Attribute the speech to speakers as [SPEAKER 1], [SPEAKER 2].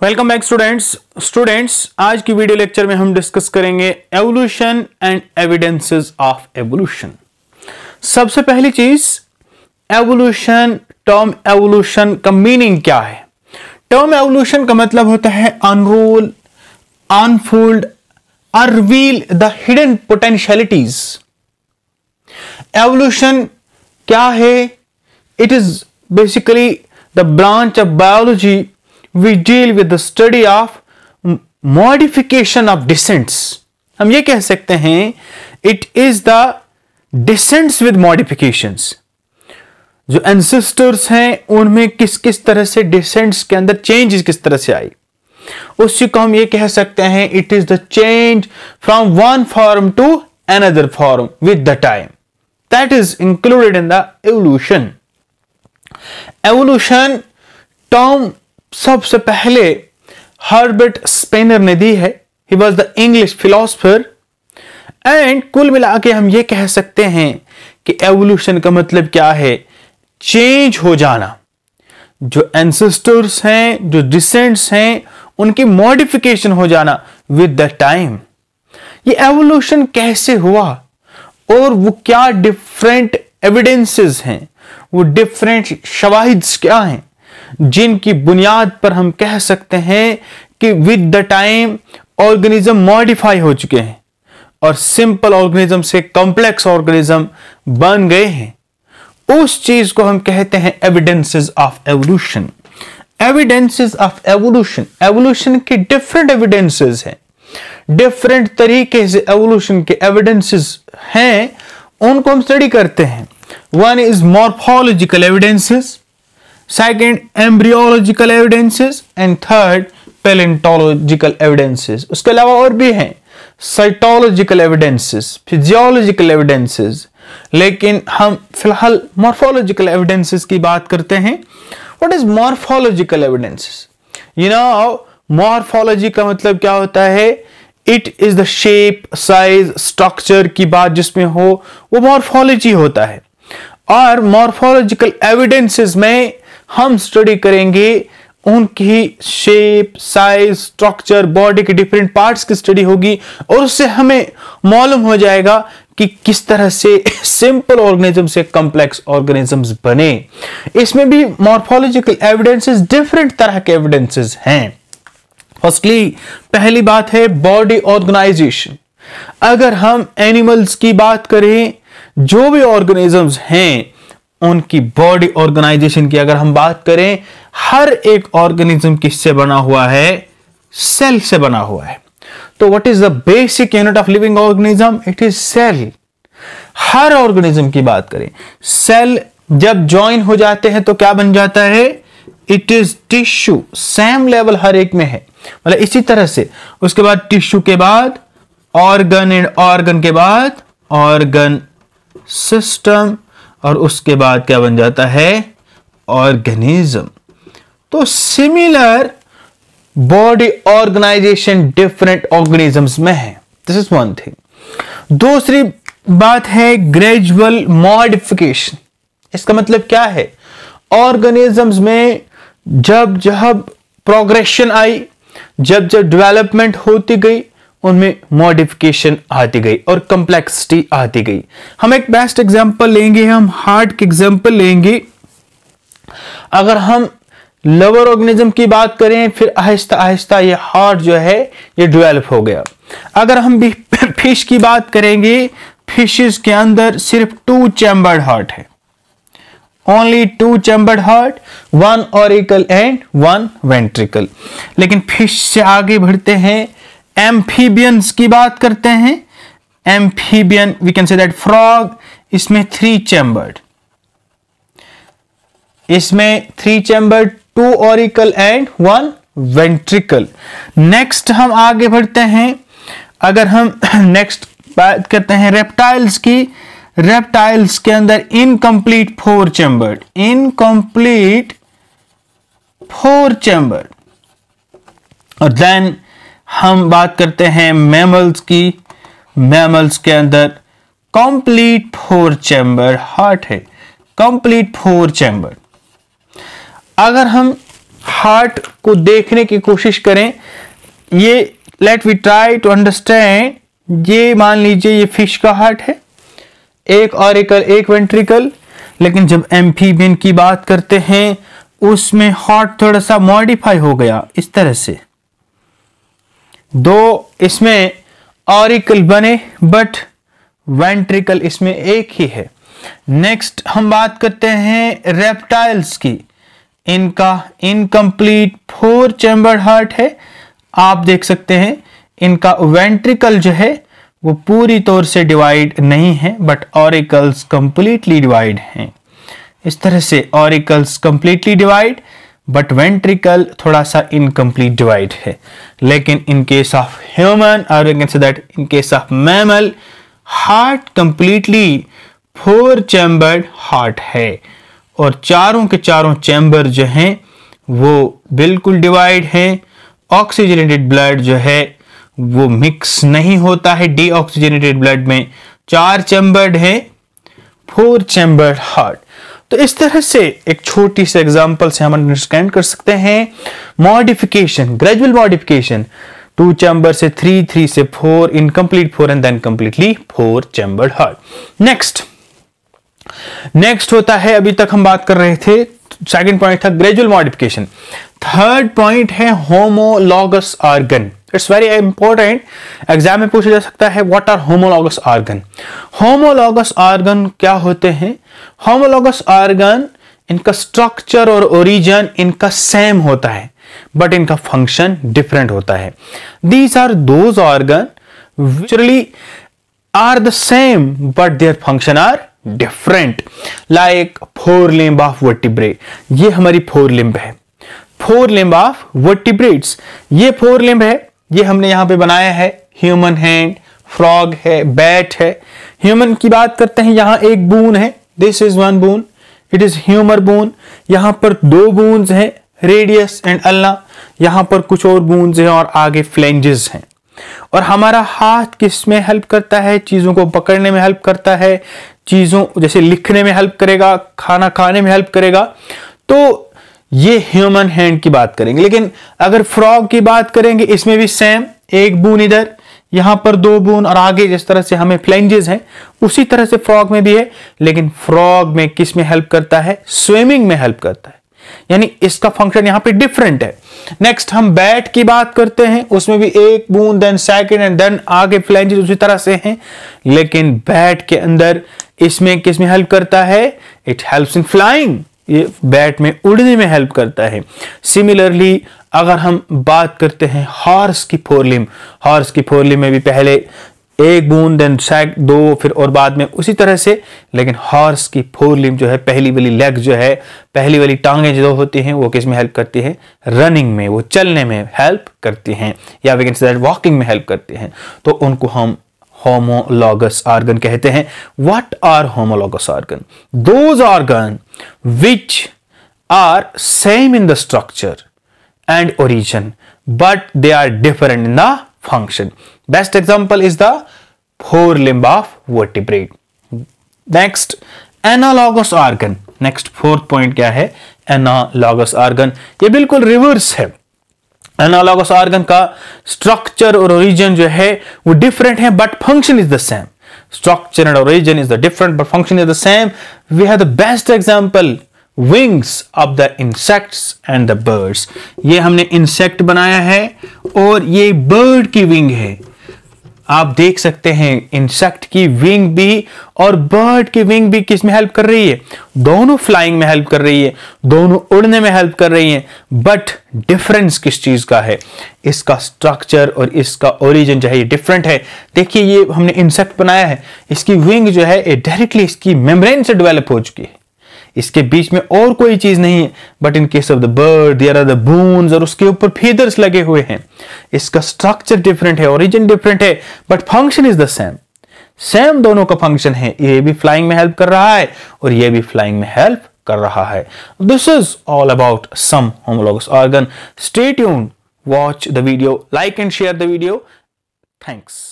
[SPEAKER 1] Welcome back students आज की video lecture में हम डिस्कस करेंगे evolution and evidences of evolution. सबसे पहली चीज एवोल्यूशन, टर्म एवोल्यूशन का मीनिंग क्या है। टर्म एवोल्यूशन का मतलब होता है अनरोल, अनफोल्ड और reveal the hidden potentialities. Evolution क्या है? It is basically the branch of biology we deal with the study of modification of descents। हम ये कह सकते हैं it is the descents with modifications। जो ancestors हैं उनमें किस किस तरह से descents के अंदर changes किस तरह से आई, उसी को हम ये कह सकते हैं it is the change from one form to another form with the time, that is included in the evolution। evolution term सबसे पहले हर्बर्ट स्पेनर ने दी है। He was the English philosopher. And कुल मिला के हम ये कह सकते हैं कि एवोल्यूशन का मतलब क्या है? चेंज हो जाना। जो एंसेस्टर्स हैं, जो डिसेंट्स हैं, उनकी मॉडिफिकेशन हो जाना विद द टाइम। ये एवोल्यूशन कैसे हुआ और वो क्या डिफरेंट एविडेंसेस हैं, वो डिफरेंट शवाहिद क्या हैं जिनकी बुनियाद पर हम कह सकते हैं कि with the time organism modify हो चुके हैं और सिंपल ऑर्गेनिज्म से कॉम्प्लेक्स ऑर्गेनिज्म बन गए हैं। उस चीज को हम कहते हैं evidences of evolution. Evidences of evolution, evolution के डिफरेंट एविडेंसेस हैं, डिफरेंट तरीके से एवोल्यूशन के एविडेंसेस हैं, उनको हम स्टडी करते हैं। One is morphological evidences, second embryological evidences and third palaeontological evidences. उसके अलावा और भी हैं साइटोलॉजिकल एविडेंसेस, फिजियोलॉजिकल एविडेंसेस, लेकिन हम फिलहाल मॉर्फोलॉजिकल एविडेंसेस की बात करते हैं। What is morphological evidences? You know morphology का मतलब क्या होता है? It is the shape, size, structure की बात जिसमें हो वो मॉर्फोलॉजी होता है। और मॉर्फोलॉजिकल एविडेंसेस में हम स्टडी करेंगे उनकी शेप, साइज, स्ट्रक्चर, बॉडी के डिफरेंट पार्ट्स की स्टडी होगी और उससे हमें मालूम हो जाएगा कि किस तरह से सिंपल ऑर्गेनिज्म से कॉम्प्लेक्स ऑर्गेनिजम्स बने। इसमें भी मॉर्फोलॉजिकल एविडेंसेस डिफरेंट तरह के एविडेंसेस हैं। फर्स्टली पहली बात है बॉडी ऑर्गेनाइजेशन। अगर हम एनिमल्स की बात करें, जो भी ऑर्गेनिजम्स हैं उनकी बॉडी ऑर्गेनाइजेशन की अगर हम बात करें, हर एक ऑर्गेनिज्म किससे बना हुआ है? सेल से बना हुआ है। तो what is the basic unit of living organism? It is cell. हर ऑर्गेनिज्म की बात करें, सेल जब ज्वाइन हो जाते हैं तो क्या बन जाता है? It is tissue. Same level हर एक में है, मतलब इसी तरह से। उसके बाद टिश्यू के बाद ऑर्गन, एंड ऑर्गन के बाद ऑर्गन सिस्टम, और उसके बाद क्या बन जाता है? ऑर्गेनिज्म। तो similar body organisation different organisms में है। This is one thing. दूसरी बात है ग्रेजुअल मॉडिफिकेशन। इसका मतलब क्या है? ऑर्गेनिजम्स में जब जब प्रोग्रेशन आई, जब जब डेवलपमेंट होती गई, उनमें मॉडिफिकेशन आती गई और कॉम्प्लेक्सिटी आती गई। हम एक बेस्ट एग्जांपल लेंगे, हम हार्ट के एग्जांपल लेंगे। अगर हम लोअर ऑर्गेनिज्म की बात करें, फिर आहिस्ता आहिस्ता ये हार्ट जो है ये डेवलप हो गया। अगर हम भी फिश की बात करेंगे, फिशेस के अंदर सिर्फ 2 चैम्बर्ड हार्ट है, only 2 chambered heart, 1 auricle and 1 ventricle. लेकिन फिश से आगे बढ़ते हैं, एम्फीबियंस की बात करते हैं। Amphibian we can say that frog, इसमें 3 चैम्बर्ड, इसमें 3 chambered, 2 auricle and 1 ventricle. Next हम आगे बढ़ते हैं। अगर हम नेक्स्ट बात करते हैं रेप्टाइल्स की, रेप्टाइल्स के अंदर इनकम्प्लीट 4 चैम्बर्ड, इनकम्प्लीट 4 चैम्बर्ड। और देन हम बात करते हैं मैमल्स की। मैमल्स के अंदर कंप्लीट 4 चैम्बर हार्ट है, कंप्लीट 4 चैम्बर। अगर हम हार्ट को देखने की कोशिश करें। ये let we try to understand, ये मान लीजिए ये फिश का हार्ट है, एक ऑरिकल एक वेंट्रिकल, लेकिन जब एम्फीबियन की बात करते हैं उसमें हार्ट थोड़ा सा मॉडिफाई हो गया इस तरह से, दो इसमें ऑरिकल बने बट वेंट्रिकल इसमें एक ही है। नेक्स्ट हम बात करते हैं रेप्टाइल्स की, इनका इनकम्प्लीट 4 चैम्बर्ड हार्ट है। आप देख सकते हैं इनका वेंट्रिकल जो है वो पूरी तौर से डिवाइड नहीं है बट ऑरिकल्स कंप्लीटली डिवाइड हैं। इस तरह से auricles completely divide but ventricle थोड़ा सा इनकम्प्लीट डिवाइड है। लेकिन इन केस ऑफ ह्यूमन और we can say that in case of mammal, heart completely 4 chambered heart है और चारों के चारों चैम्बर जो हैं वो बिल्कुल डिवाइड हैं। ऑक्सीजनेटेड ब्लड जो है वो मिक्स नहीं होता है डीऑक्सीजनेटेड ब्लड में। 4 चैम्बर्ड है, 4 चैम्बर्ड हार्ट। तो इस तरह से एक छोटी सी एग्जांपल से हम अंडरस्टैंड कर सकते हैं मॉडिफिकेशन, ग्रेजुअल मॉडिफिकेशन, 2 चैम्बर से 3, 3 से 4, incomplete 4 and then completely 4 chambered heart. Next होता है, अभी तक हम बात कर रहे थे, सेकंड पॉइंट था ग्रेजुअल मॉडिफिकेशन। थर्ड पॉइंट है homologous organ. It's very important, exam में पूछा जा सकता है what are homologous organ. Homologous organ क्या होते हैं? होमोलॉगस ऑर्गन, इनका स्ट्रक्चर और ओरिजिन इनका सेम होता है बट इनका फंक्शन डिफरेंट होता है। These are those organ विचुअली are the same but their function are different. Like fore limb of vertebrae, ये हमारी फोर लिम्ब है। फोर लिम्ब ऑफ वर्टिब्रेट्स, ये फोर लिम्ब है, ये हमने यहां पे बनाया है। ह्यूमन हैंड, फ्रॉग है, बैट है। ह्यूमन की बात करते हैं, यहां एक बून है, this is one bone, it is humerus bone. यहां पर 2 बून्स हैं, रेडियस एंड अल्ना। यहां पर कुछ और बून्स हैं और आगे फ्लेंजेस हैं। और हमारा हाथ किस में हेल्प करता है? चीजों को पकड़ने में हेल्प करता है, चीजों जैसे लिखने में हेल्प करेगा, खाना खाने में हेल्प करेगा। तो ये ह्यूमन हैंड की बात करेंगे। लेकिन अगर फ्रॉग की बात करेंगे, इसमें भी सेम, एक बून इधर, यहां पर 2 बून और आगे जिस तरह से हमें फ्लेंजेस हैं उसी तरह से फ्रॉग में भी है। लेकिन फ्रॉग में किस में हेल्प करता है? स्विमिंग में हेल्प करता है, यानी इसका फंक्शन यहां पे डिफरेंट है। नेक्स्ट हम बैट की बात करते हैं, उसमें भी एक बून, देन सेकंड एंड देन आगे फ्लेंजेस उसी तरह से हैं। लेकिन बैट के अंदर इसमें किस में हेल्प करता है? इट हेल्प्स इन फ्लाइंग, ये बैट में उड़ने में हेल्प करता है। सिमिलरली अगर हम बात करते हैं हॉर्स की फोर लिम्ब, हॉर्स की फोर लिम्ब में भी पहले एक बून, देन 2, फिर और बाद में उसी तरह से। लेकिन हॉर्स की फोर लिम्ब जो है, पहली वाली लेग जो है, पहली वाली टांगें जो होती हैं वो किस में हेल्प करती है? रनिंग में, वो चलने में हेल्प करती हैं, या we can say that walking में हेल्प करती हैं। तो उनको हम homologous organ कहते हैं। What are homologous organ? Those organ which are same in the structure and origin, but they are different in the function. Best example is the forelimb of vertebrate. Next, analogous organ. Next fourth point क्या है? Analogous organ. ये बिल्कुल reverse है। Analogous organ का structure और origin जो है वो डिफरेंट है but function is the same. Structure and origin is the different but function is the same. We have the best example, wings of the insects and the birds. ये हमने insect बनाया है और ये बर्ड की wing है। आप देख सकते हैं इंसेक्ट की विंग भी और बर्ड की विंग भी किस में हेल्प कर रही है? दोनों फ्लाइंग में हेल्प कर रही है, दोनों उड़ने में हेल्प कर रही हैं। बट डिफरेंस किस चीज का है? इसका स्ट्रक्चर और इसका ओरिजिन जो है ये डिफरेंट है। देखिए ये हमने इंसेक्ट बनाया है, इसकी विंग जो है ये डायरेक्टली इसकी मेम्ब्रेन से डेवलप हो चुकी है, इसके बीच में और कोई चीज नहीं है। But in case of the bird there are the bones और उसके ऊपर फीदर्स लगे हुए हैं। इसका स्ट्रक्चर डिफरेंट है, ओरिजिन डिफरेंट है but function is the same. Same दोनों का फंक्शन है, ये भी फ्लाइंग में हेल्प कर रहा है और ये भी फ्लाइंग में हेल्प कर रहा है। This is all about some homologous organ. Stay tuned, watch the video, like and share the video. Thanks.